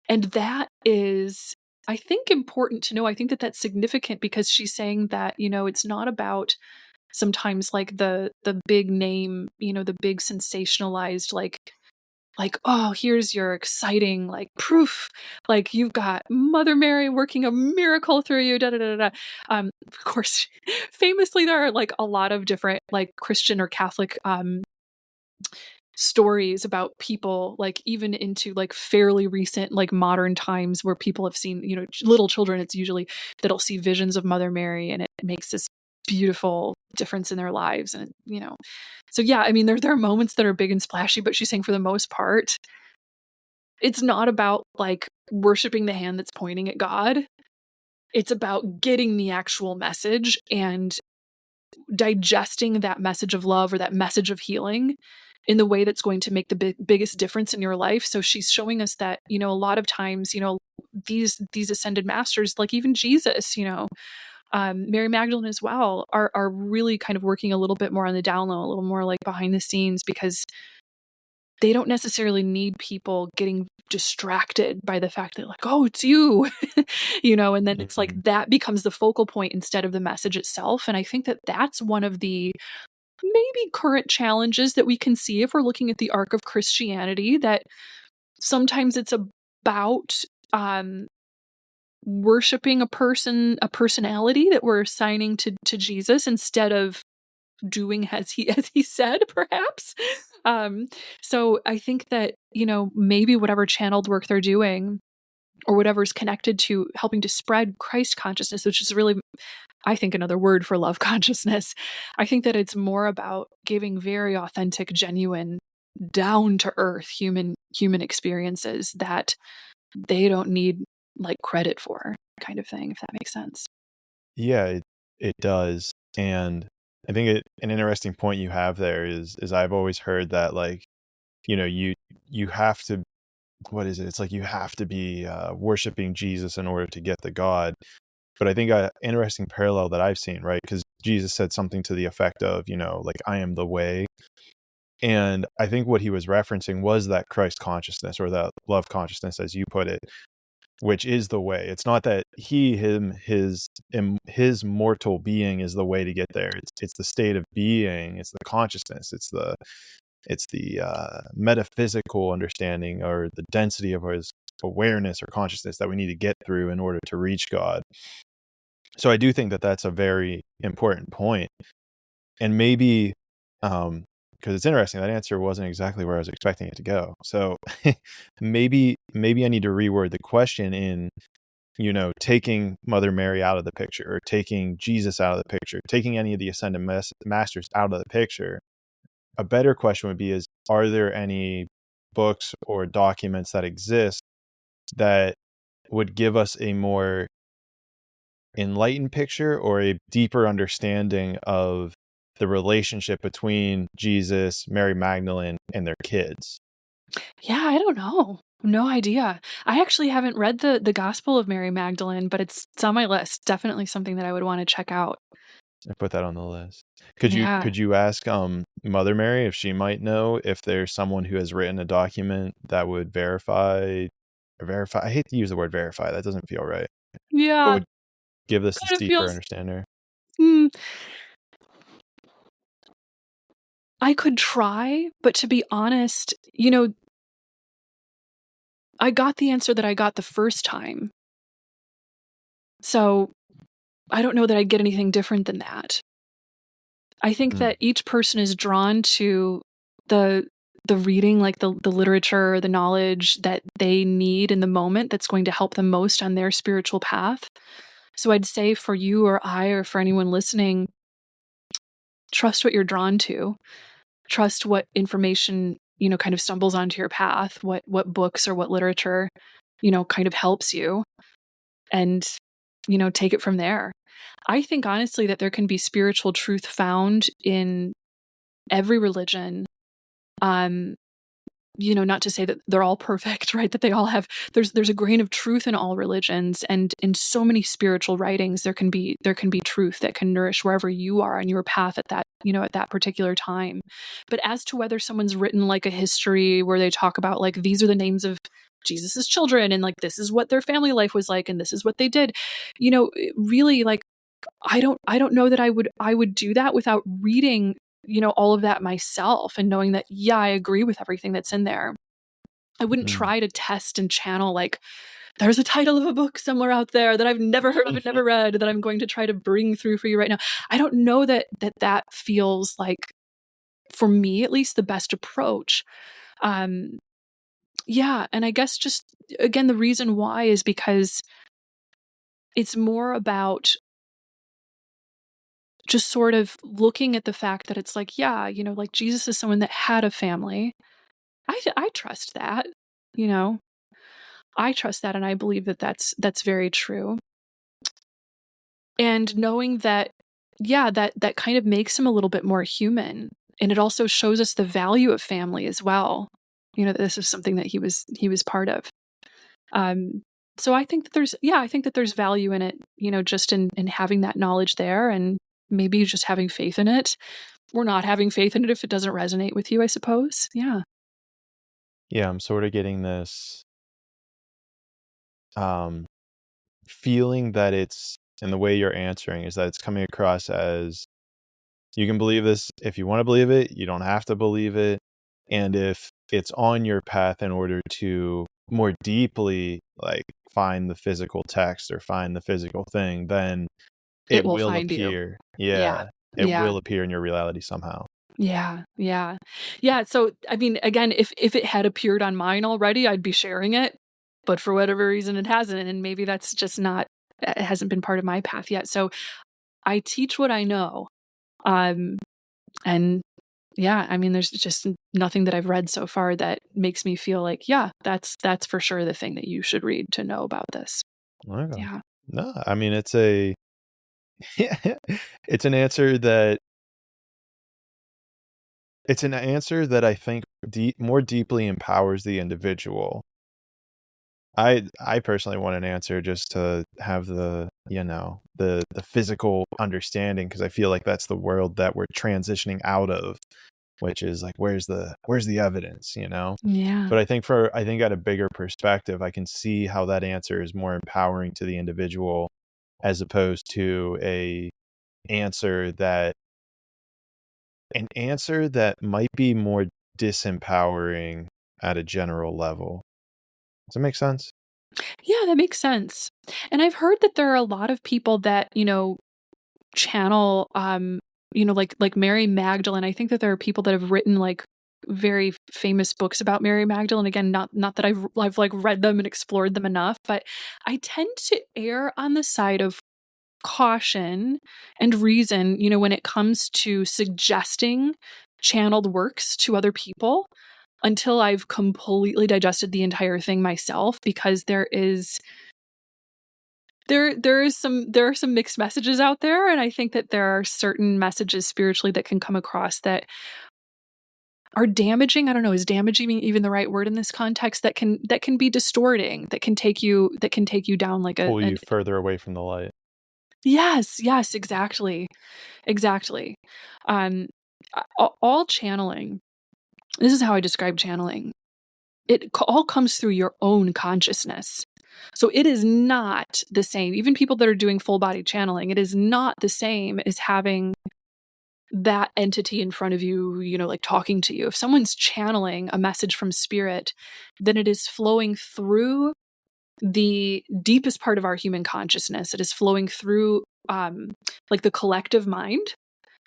Speaker 1: And that is, I think, important to know. I think that that's significant because she's saying that, it's not about sometimes like the big name, the big sensationalized, oh, here's your exciting like proof, like you've got Mother Mary working a miracle through you, da da da da. Of course, famously there are like a lot of different like Christian or Catholic stories about people, like even into like fairly recent like modern times, where people have seen, little children, it's usually that'll see visions of Mother Mary, and it makes this beautiful difference in their lives. And so yeah, I mean, there are moments that are big and splashy, but she's saying for the most part it's not about like worshiping the hand that's pointing at God. It's about getting the actual message and digesting that message of love or that message of healing in the way that's going to make the biggest difference in your life. So she's showing us that, a lot of times, these ascended masters, like even Jesus, Mary Magdalene as well, are really kind of working a little bit more on the down low, a little more like behind the scenes, because they don't necessarily need people getting distracted by the fact that like, oh, it's you, and then it's like that becomes the focal point instead of the message itself. And I think that that's one of the maybe current challenges that we can see if we're looking at the arc of Christianity, that sometimes it's about worshiping a personality that we're assigning to Jesus instead of doing as he said, perhaps. So I think that, maybe whatever channeled work they're doing or whatever's connected to helping to spread Christ consciousness, which is really, I think, another word for love consciousness. I think that it's more about giving very authentic, genuine, down to earth human experiences that they don't need like credit for, kind of thing, if that makes sense.
Speaker 2: Yeah, it does. And I think an interesting point you have there is I've always heard that like, you have to, what is it? It's like you have to be worshiping Jesus in order to get the God. But I think an interesting parallel that I've seen, right? Because Jesus said something to the effect of, like, I am the way. And I think what he was referencing was that Christ consciousness, or that love consciousness, as you put it, which is the way. It's not that his mortal being is the way to get there. It's the state of being. It's the consciousness. It's the metaphysical understanding, or the density of his awareness or consciousness that we need to get through in order to reach God. So I do think that that's a very important point. And maybe because it's interesting, that answer wasn't exactly where I was expecting it to go. So maybe I need to reword the question in, taking Mother Mary out of the picture, or taking Jesus out of the picture, taking any of the ascended masters out of the picture. A better question would be is, are there any books or documents that exist that would give us a more enlightened picture or a deeper understanding of the relationship between Jesus, Mary Magdalene, and their kids?
Speaker 1: Yeah, I don't know. No idea. I actually haven't read the Gospel of Mary Magdalene, but it's on my list. Definitely something that I would want to check out.
Speaker 2: I put that on the list. Could you
Speaker 1: Yeah.
Speaker 2: could you ask Mother Mary if she might know if there's someone who has written a document that would verify, I hate to use the word verify, that doesn't feel right, but
Speaker 1: Yeah.
Speaker 2: would give this
Speaker 1: Kind of
Speaker 2: deeper
Speaker 1: feels
Speaker 2: understanding?
Speaker 1: hmm, I could try, but to be honest, I got the answer that I got the first time. So I don't know that I'd get anything different than that. I think
Speaker 2: Mm,
Speaker 1: that each person is drawn to the the reading, like the literature, the knowledge that they need in the moment that's going to help them most on their spiritual path. So I'd say for you or I or for anyone listening, trust what you're drawn to. Trust what information, kind of stumbles onto your path, what books or what literature, kind of helps you, and take it from there. I think honestly that there can be spiritual truth found in every religion. Um, not to say that they're all perfect, right? That they all have there's a grain of truth in all religions, and in so many spiritual writings there can be truth that can nourish wherever you are on your path at that particular time. But as to whether someone's written like a history where they talk about like these are the names of Jesus's children and like this is what their family life was like and this is what they did, really like I don't know that I would do that without reading, all of that myself and knowing that, yeah, I agree with everything that's in there. I wouldn't
Speaker 2: mm.
Speaker 1: try to test and channel like there's a title of a book somewhere out there that I've never heard of and never read that I'm going to try to bring through for you right now. I don't know that feels like, for me at least, the best approach. Um yeah, and I guess just again the reason why is because it's more about just sort of looking at the fact that it's like, yeah, like Jesus is someone that had a family. I trust that, you know. I trust that and I believe that that's very true. And knowing that, yeah, that kind of makes him a little bit more human, and it also shows us the value of family as well. That this is something that he was part of. Um so I think that there's value in it, just in having that knowledge there, and maybe just having faith in it. Or not having faith in it if it doesn't resonate with you, I suppose. Yeah.
Speaker 2: Yeah, I'm sort of getting this um, feeling that it's, and the way you're answering is that it's coming across as, you can believe this if you want to believe it, you don't have to believe it. And if it's on your path in order to more deeply like find the physical text or find the physical thing, then
Speaker 1: It
Speaker 2: it
Speaker 1: will
Speaker 2: will
Speaker 1: find you.
Speaker 2: appear.
Speaker 1: Yeah.
Speaker 2: Yeah, it
Speaker 1: Yeah.
Speaker 2: will appear in your reality somehow.
Speaker 1: Yeah. Yeah. Yeah. So, I mean, again, if it had appeared on mine already, I'd be sharing it. But for whatever reason, it hasn't. And maybe that's just not, it hasn't been part of my path yet. So I teach what I know. Um, and yeah, I mean, there's just nothing that I've read so far that makes me feel like, yeah, that's for sure the thing that you should read to know about this.
Speaker 2: Okay.
Speaker 1: Yeah.
Speaker 2: No, I mean it's a it's an answer that I think more deeply empowers the individual. I personally want an answer just to have the physical understanding, because I feel like that's the world that we're transitioning out of, which is like where's the evidence, you know?
Speaker 1: Yeah.
Speaker 2: But I think at a bigger perspective, I can see how that answer is more empowering to the individual, as opposed to answer that answer that might be more disempowering at a general level. Does that make sense?
Speaker 1: Yeah, that makes sense. And I've heard that there are a lot of people that, channel like Mary Magdalene. I think that there are people that have written like very famous books about Mary Magdalene. Again, not that I've like read them and explored them enough, but I tend to err on the side of caution and reason, when it comes to suggesting channeled works to other people until I've completely digested the entire thing myself, because there are some mixed messages out there, and I think that there are certain messages spiritually that can come across that are damaging. I don't know, is damaging even the right word in this context? That can be distorting, that can take you down like
Speaker 2: pull you further away from the light.
Speaker 1: Yes, exactly. Exactly. Um all channeling. This is how I describe channeling. It all comes through your own consciousness. So it is not the same. Even people that are doing full body channeling, it is not the same as having that entity in front of you, like talking to you. If someone's channeling a message from spirit, then it is flowing through the deepest part of our human consciousness. It is flowing through like the collective mind.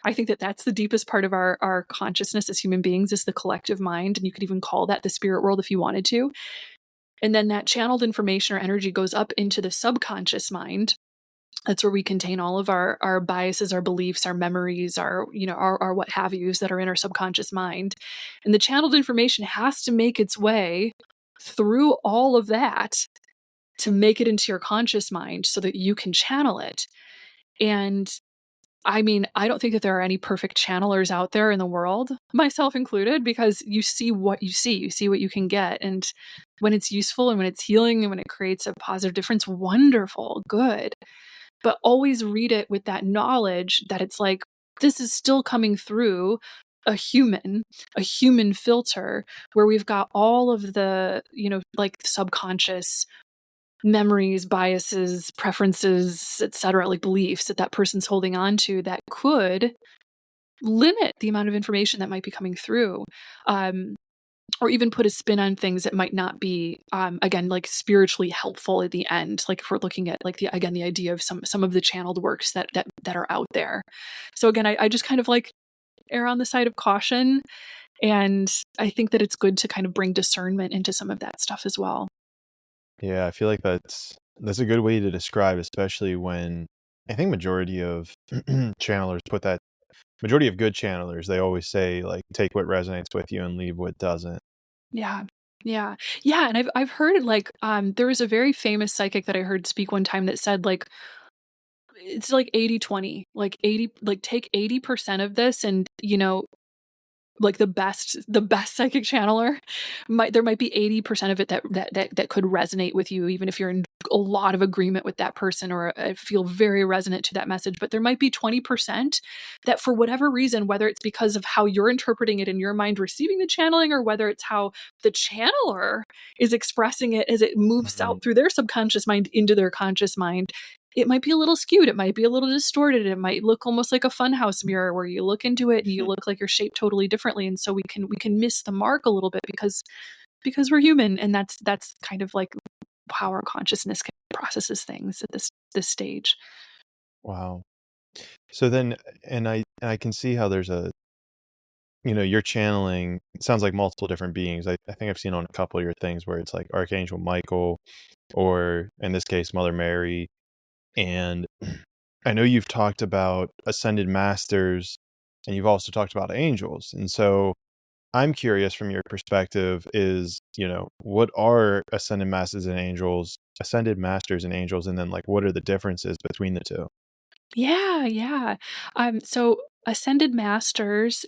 Speaker 1: I think that that's the deepest part of our consciousness as human beings, is the collective mind. And you could even call that the spirit world if you wanted to. And then that channeled information or energy goes up into the subconscious mind. That's where we contain all of our biases, our beliefs, our memories, our what have yous that are in our subconscious mind. And the channeled information has to make its way through all of that to make it into your conscious mind so that you can channel it. And I mean, I don't think that there are any perfect channelers out there in the world, myself included, because you see what you see what you can get. And when it's useful and when it's healing and when it creates a positive difference, wonderful, good. But always read it with that knowledge that it's like, this is still coming through a human filter, where we've got all of the, like subconscious memories, biases, preferences, etc., like beliefs that person's holding on to that could limit the amount of information that might be coming through. Or even put a spin on things that might not be, again, like spiritually helpful at the end. Like if we're looking at like the idea of some of the channeled works that are out there. So again, I just kind of like err on the side of caution, and I think that it's good to kind of bring discernment into some of that stuff as well.
Speaker 2: Yeah, I feel like that's a good way to describe, especially when I think majority of channelers put that majority of good channelers, they always say like take what resonates with you and leave what doesn't.
Speaker 1: Yeah. Yeah. Yeah. And I've heard it like, there was a very famous psychic that I heard speak one time that said like, it's like 80-20, like 80, like take 80% of this and, like the best psychic channeler there might be 80% of it that could resonate with you, even if you're in a lot of agreement with that person or feel very resonant to that message. But there might be 20% that for whatever reason, whether it's because of how you're interpreting it in your mind receiving the channeling, or whether it's how the channeler is expressing it as it moves
Speaker 2: Mhm.
Speaker 1: out through their subconscious mind into their conscious mind, it might be a little skewed. It might be a little distorted. It might look almost like a funhouse mirror where you look into it and you look like you're shaped totally differently. And so we can miss the mark a little bit because we're human. And that's kind of like how our consciousness processes things at this stage.
Speaker 2: Wow. So then, and I can see how there's a, you're channeling, it sounds like multiple different beings. I think I've seen on a couple of your things where it's like Archangel Michael, or in this case, Mother Mary. And I know you've talked about ascended masters, and you've also talked about angels. And so I'm curious from your perspective is, what are ascended masters and angels, and then like what are the differences between the two?
Speaker 1: Yeah. So ascended masters,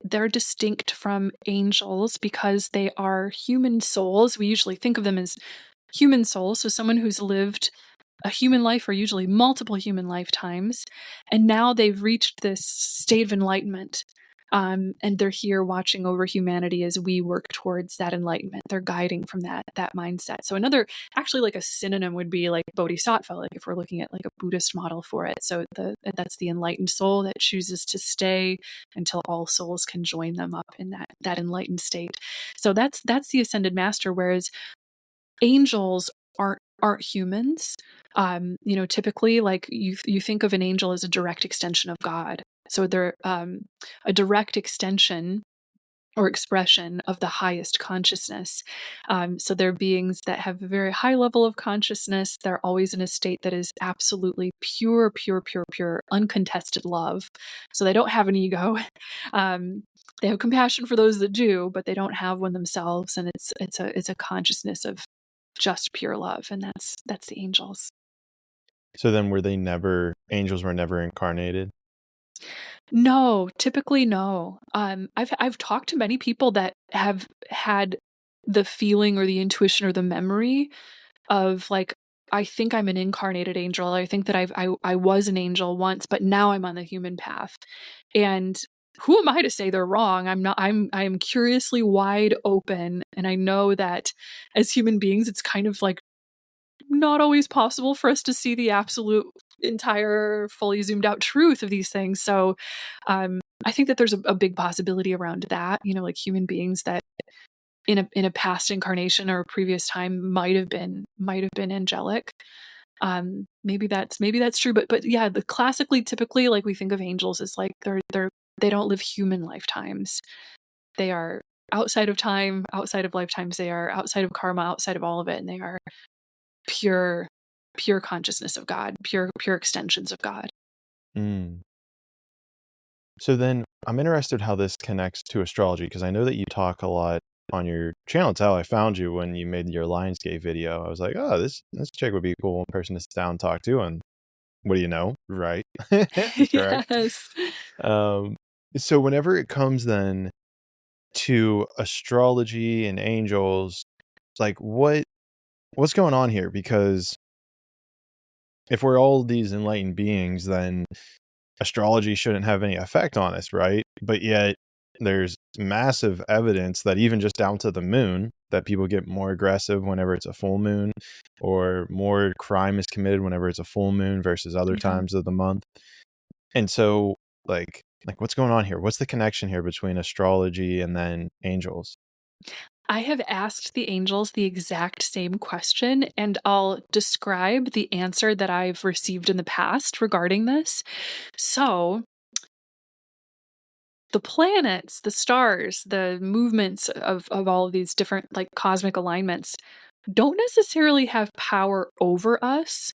Speaker 1: they're distinct from angels because they are human souls. We usually think of them as human souls. So someone who's lived a human life, or usually multiple human lifetimes, and now they've reached this state of enlightenment. And they're here watching over humanity as we work towards that enlightenment. They're guiding from that mindset. So another, actually, like a synonym would be like bodhisattva, like if we're looking at like a Buddhist model for it. So that's the enlightened soul that chooses to stay until all souls can join them up in that enlightened state. So that's the ascended master. Whereas angels aren't humans. Typically, like you think of an angel as a direct extension of God. So they're a direct extension or expression of the highest consciousness. So they're beings that have a very high level of consciousness. They're always in a state that is absolutely pure, pure, pure, pure, uncontested love. So they don't have an ego. They have compassion for those that do, but they don't have one themselves. And it's a consciousness of just pure love, and that's the angels.
Speaker 2: So then angels were never incarnated?
Speaker 1: No, typically no. I've talked to many people that have had the feeling or the intuition or the memory of like, I think I'm an incarnated angel. I think that I was an angel once, but now I'm on the human path. And who am I to say they're wrong? I'm not. I am curiously wide open, and I know that as human beings, it's kind of like not always possible for us to see the absolute entire fully zoomed out truth of these things. So I think that there's a big possibility around that, like human beings that in a past incarnation or a previous time might have been angelic. Maybe that's true, but yeah, the classically typically like we think of angels as like they don't live human lifetimes. They are outside of time, outside of lifetimes. They are outside of karma, outside of all of it, and they are pure consciousness of God, pure extensions of God.
Speaker 2: Mm. So then I'm interested how this connects to astrology, because I know that you talk a lot on your channel. It's how I found you when you made your Lionsgate video. I was like, oh, this chick would be a cool person to sit down and talk to. And what do you know? Right. Correct.
Speaker 1: Yes.
Speaker 2: Um, so whenever it comes then to astrology and angels, like what's going on here? Because if we're all these enlightened beings, then astrology shouldn't have any effect on us, right? But yet there's massive evidence that even just down to the moon, that people get more aggressive whenever it's a full moon, or more crime is committed whenever it's a full moon versus other
Speaker 1: Yeah.
Speaker 2: times of the month. And so like what's going on here? What's the connection here between astrology and then angels?
Speaker 1: I have asked the angels the exact same question, and I'll describe the answer that I've received in the past regarding this. So, the planets, the stars, the movements of all of these different like cosmic alignments don't necessarily have power over us.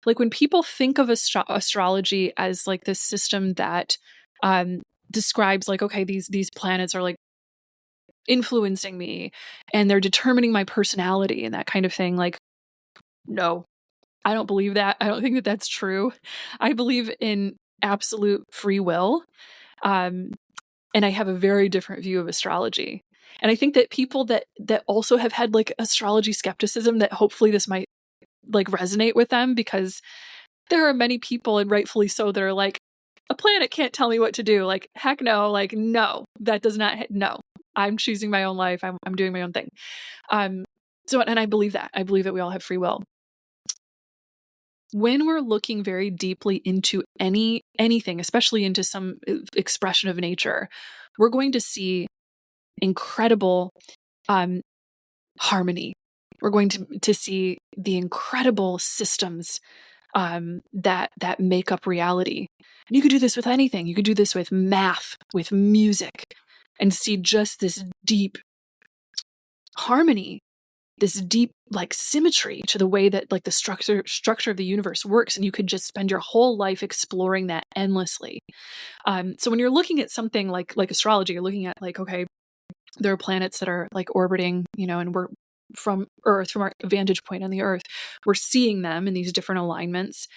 Speaker 1: Like when people think of astrology as like this system that um, describes like, okay, these planets are like influencing me and they're determining my personality and that kind of thing. Like, no, I don't believe that. I don't think that that's true. I believe in absolute free will. Um, and I have a very different view of astrology. And I think that people that also have had like astrology skepticism, that hopefully this might like resonate with them, because there are many people, and rightfully so, that are like, a planet can't tell me what to do. Like, heck no. Like, no, that does not. No, I'm choosing my own life. I'm doing my own thing. So, and I believe that. I believe that we all have free will. When we're looking very deeply into anything, especially into some expression of nature, we're going to see incredible harmony. We're going to see the incredible systems that make up reality. And you could do this with anything. You could do this with math, with music, and see just this deep harmony, this deep like symmetry to the way that like the structure of the universe works. And you could just spend your whole life exploring that endlessly. So when you're looking at something like astrology, you're looking at like, okay, there are planets that are like orbiting, and we're from Earth, from our vantage point on the Earth, we're seeing them in these different alignments.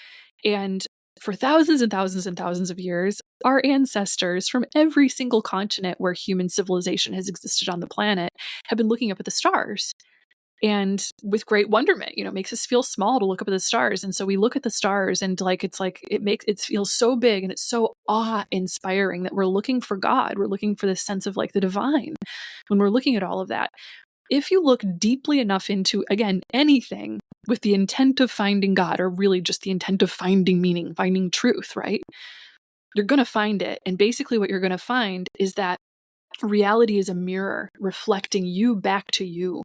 Speaker 1: And for thousands and thousands and thousands of years, our ancestors from every single continent where human civilization has existed on the planet have been looking up at the stars. And with great wonderment, it makes us feel small to look up at the stars. And so we look at the stars and like it feels so big and it's so awe-inspiring that we're looking for God. We're looking for this sense of like the divine when we're looking at all of that. If you look deeply enough into, again, anything with the intent of finding God, or really just the intent of finding meaning, finding truth, right? You're going to find it. And basically what you're going to find is that reality is a mirror reflecting you back to you.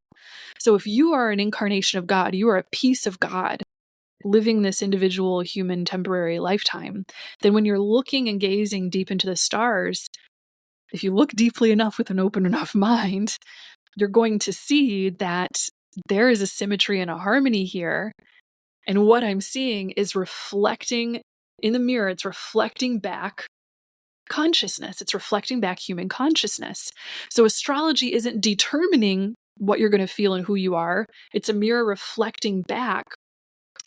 Speaker 1: So if you are an incarnation of God, you are a piece of God, living this individual human temporary lifetime, then when you're looking and gazing deep into the stars, if you look deeply enough with an open enough mind, you're going to see that there is a symmetry and a harmony here. And what I'm seeing is reflecting in the mirror, it's reflecting back consciousness. It's reflecting back human consciousness. So astrology isn't determining what you're going to feel and who you are. It's a mirror reflecting back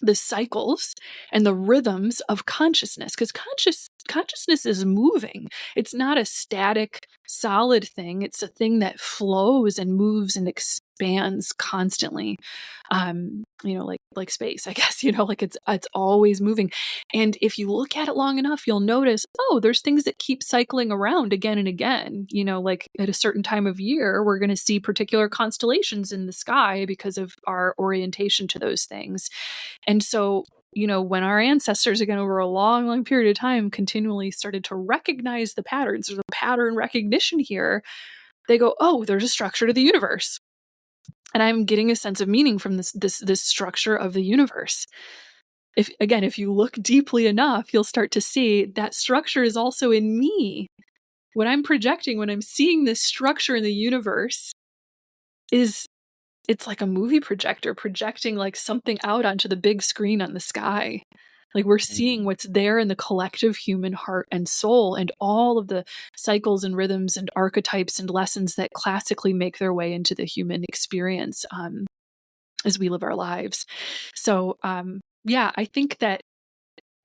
Speaker 1: the cycles and the rhythms of consciousness, because consciousness is moving. It's not a static, solid thing. It's a thing that flows and moves and expands constantly. Like space, I guess, like it's always moving. And if you look at it long enough, you'll notice, oh, there's things that keep cycling around again and again. Like at a certain time of year, we're going to see particular constellations in the sky because of our orientation to those things. And so, when our ancestors, again, over a long, long period of time, continually started to recognize the patterns, there's a pattern recognition here, they go, oh, there's a structure to the universe. And I'm getting a sense of meaning from this structure of the universe. If you look deeply enough, you'll start to see that structure is also in me. When I'm projecting, when I'm seeing this structure in the universe, it's like a movie projector projecting like something out onto the big screen on the sky. Like we're seeing what's there in the collective human heart and soul, and all of the cycles and rhythms and archetypes and lessons that classically make their way into the human experience as we live our lives. So, I think that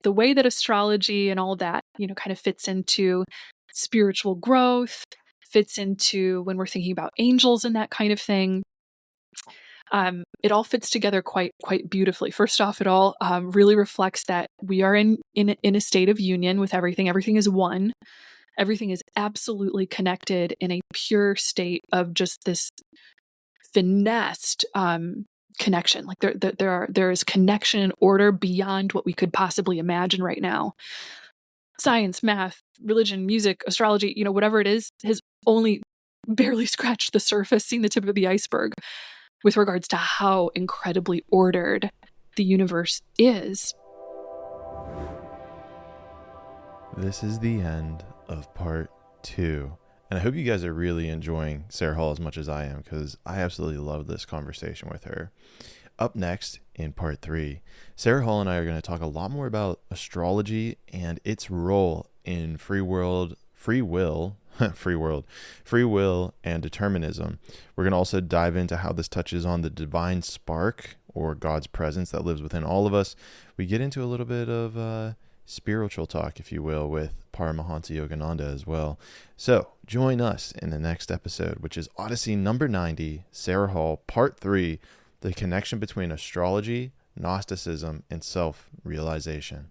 Speaker 1: the way that astrology and all that, kind of fits into spiritual growth, fits into when we're thinking about angels and that kind of thing, it all fits together quite beautifully. First off, it all really reflects that we are in a state of union with everything. Everything is one. Everything is absolutely connected in a pure state of just this finessed connection. Like there is connection and order beyond what we could possibly imagine right now. Science, math, religion, music, astrology, whatever it is, has only barely scratched the surface, seen the tip of the iceberg, with regards to how incredibly ordered the universe is.
Speaker 2: This is the end of part 2. And I hope you guys are really enjoying Sarah Hall as much as I am, because I absolutely love this conversation with her. Up next, in part 3, Sarah Hall and I are going to talk a lot more about astrology and its role in free will and determinism. We're going to also dive into how this touches on the divine spark, or God's presence that lives within all of us. We get into a little bit of spiritual talk, if you will, with Paramahansa Yogananda as well. So join us in the next episode, which is Odyssey number 90, Sarah Hall, part 3, the connection between astrology, Gnosticism, and self-realization.